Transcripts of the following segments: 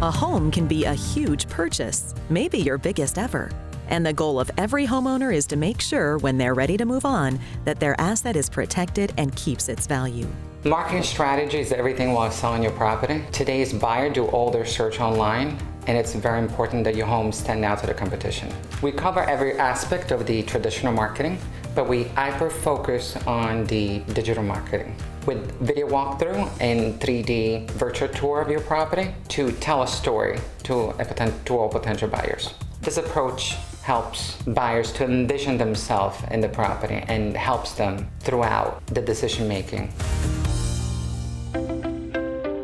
A home can be a huge purchase, maybe your biggest ever. And the goal of every homeowner is to make sure when they're ready to move on that their asset is protected and keeps its value. Marketing strategy is everything while selling your property. Today's buyer do all their search online, and it's very important that your home stand out to the competition. We cover every aspect of the traditional marketing, but we hyper focus on the digital marketing with video walkthrough and 3D virtual tour of your property to tell a story to all potential buyers. This approach helps buyers to envision themselves in the property and helps them throughout the decision making.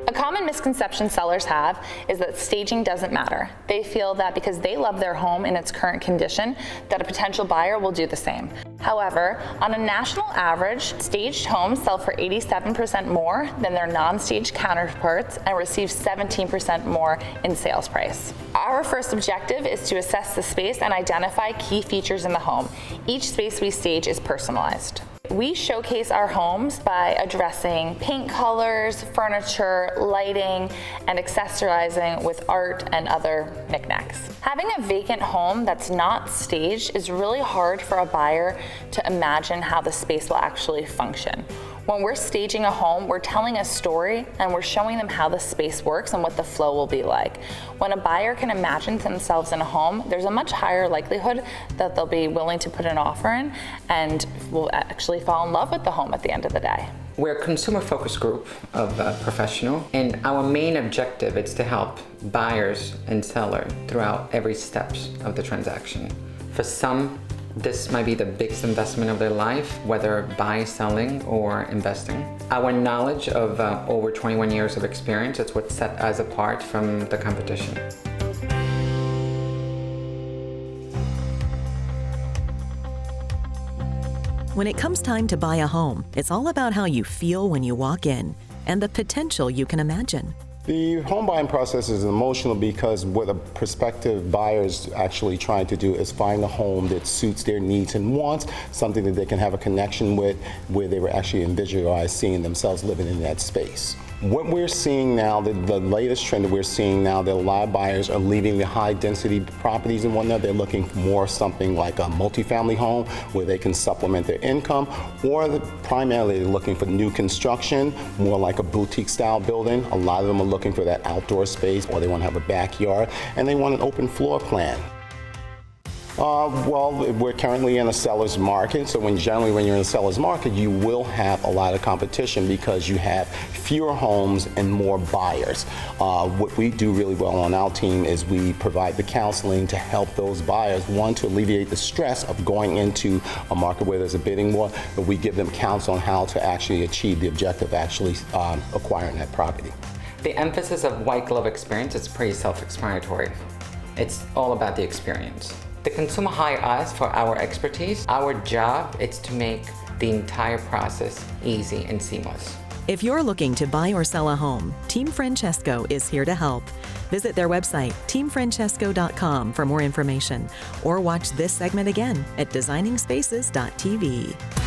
A common misconception sellers have is that staging doesn't matter. They feel that because they love their home in its current condition, that a potential buyer will do the same. However, on a national average, staged homes sell for 87% more than their non-staged counterparts and receive 17% more in sales price. Our first objective is to assess the space and identify key features in the home. Each space we stage is personalized. We showcase our homes by addressing paint colors, furniture, lighting, and accessorizing with art and other knickknacks. Having a vacant home that's not staged is really hard for a buyer to imagine how the space will actually function. When we're staging a home, we're telling a story and we're showing them how the space works and what the flow will be like. When a buyer can imagine themselves in a home, there's a much higher likelihood that they'll be willing to put an offer in and will actually fall in love with the home at the end of the day. We're a consumer-focused group of professionals, and our main objective is to help buyers and sellers throughout every steps of the transaction. For some, this might be the biggest investment of their life, whether buying, selling, or investing. Our knowledge of over 21 years of experience is what set us apart from the competition. When it comes time to buy a home, it's all about how you feel when you walk in and the potential you can imagine. The home buying process is emotional because what a prospective buyer is actually trying to do is find a home that suits their needs and wants, something that they can have a connection with, where they were actually visualize seeing themselves living in that space. What we're seeing now, the latest trend that we're seeing now, that a lot of buyers are leaving the high density properties and whatnot. They're looking for more something like a multifamily home where they can supplement their income, or primarily they're looking for new construction, more like a boutique style building. A lot of them are looking for that outdoor space, or they want to have a backyard and they want an open floor plan. Well, we're currently in a seller's market, so generally when you're in a seller's market, you will have a lot of competition because you have fewer homes and more buyers. What we do really well on our team is we provide the counseling to help those buyers, one, to alleviate the stress of going into a market where there's a bidding war, but we give them counsel on how to actually achieve the objective of actually acquiring that property. The emphasis of white glove experience is pretty self-explanatory. It's all about the experience. The consumer hire us for our expertise. Our job is to make the entire process easy and seamless. If you're looking to buy or sell a home, Team Francesco is here to help. Visit their website, teamfrancesco.com, for more information, or watch this segment again at designingspaces.tv.